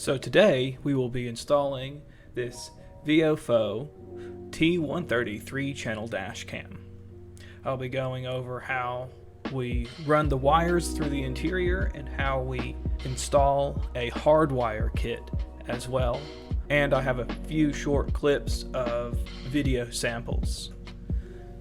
So today we will be installing this Viofo T130 3-channel dash cam. I'll be going over how we run the wires through the interior and how we install a hardwire kit as well. And I have a few short clips of video samples.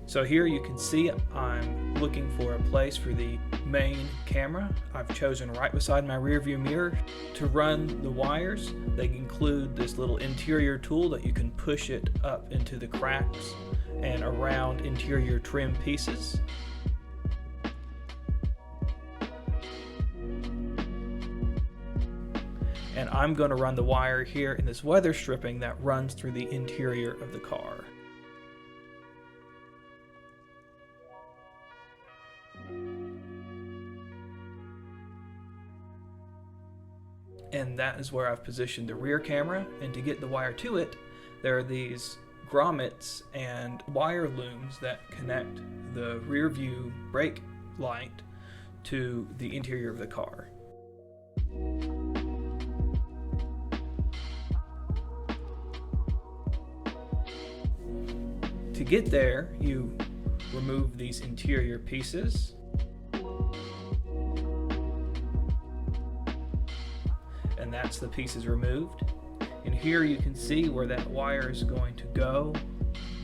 So here you can see I'm looking for a place for the main camera. I've chosen right beside my rear view mirror. To run the wires, they include this little interior tool that you can push it up into the cracks and around interior trim pieces. And I'm going to run the wire here in this weather stripping that runs through the interior of the car. And that is where I've positioned the rear camera, and to get the wire to it, there are these grommets and wire looms that connect the rear view brake light to the interior of the car. To get there, you remove these interior pieces. And that's the pieces removed. And here you can see where that wire is going to go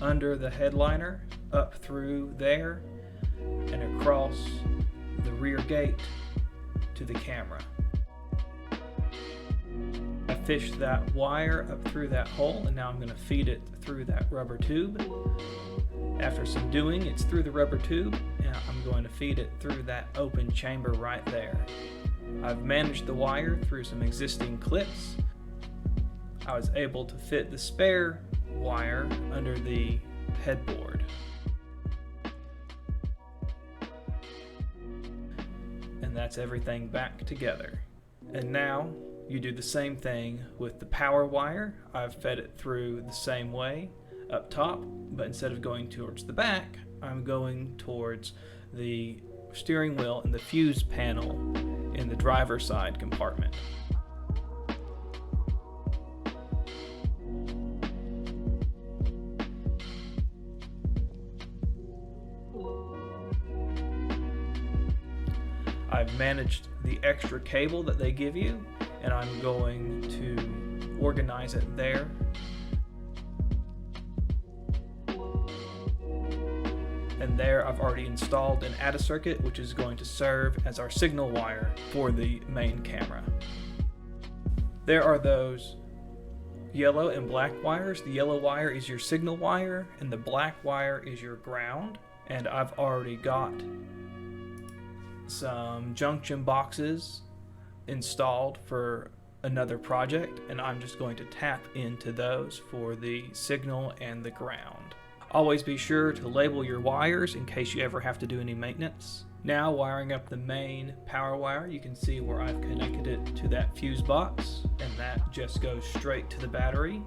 under the headliner, up through there, and across the rear gate to the camera. I fished that wire up through that hole, and now I'm going to feed it through that rubber tube. After some doing, it's through the rubber tube, and I'm going to feed it through that open chamber right there. I've managed the wire through some existing clips. I was able to fit the spare wire under the headboard. And that's everything back together. And now you do the same thing with the power wire. I've fed it through the same way up top, but instead of going towards the back, I'm going towards the steering wheel and the fuse panel in the driver's side compartment. I've managed the extra cable that they give you, and I'm going to organize it there. And there I've already installed an ADA circuit, which is going to serve as our signal wire for the main camera. There are those yellow and black wires. The yellow wire is your signal wire, and the black wire is your ground. And I've already got some junction boxes installed for another project, and I'm just going to tap into those for the signal and the ground. Always be sure to label your wires in case you ever have to do any maintenance. Now wiring up the main power wire, you can see where I've connected it to that fuse box, and that just goes straight to the battery.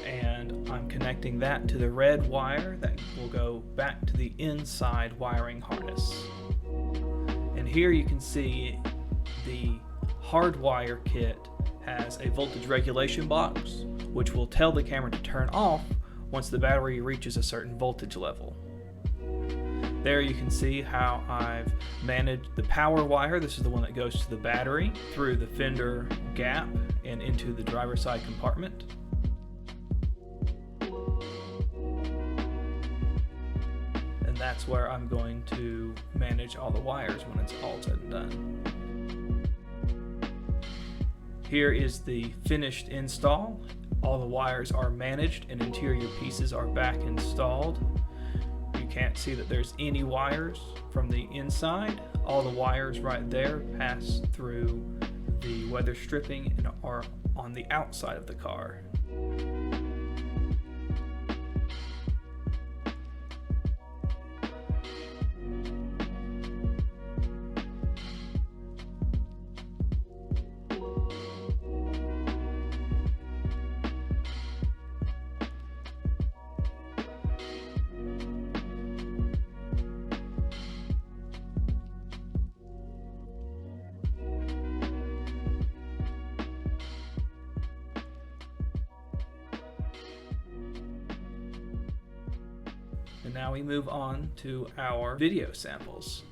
And I'm connecting that to the red wire that will go back to the inside wiring harness. And here you can see the hardwire kit has a voltage regulation box, which will tell the camera to turn off once the battery reaches a certain voltage level. There you can see how I've managed the power wire. This is the one that goes to the battery through the fender gap and into the driver's side compartment. And that's where I'm going to manage all the wires when it's all said and done. Here is the finished install. All the wires are managed and interior pieces are back installed. You can't see that there's any wires from the inside. All the wires right there pass through the weather stripping and are on the outside of the car. now we move on to our video samples.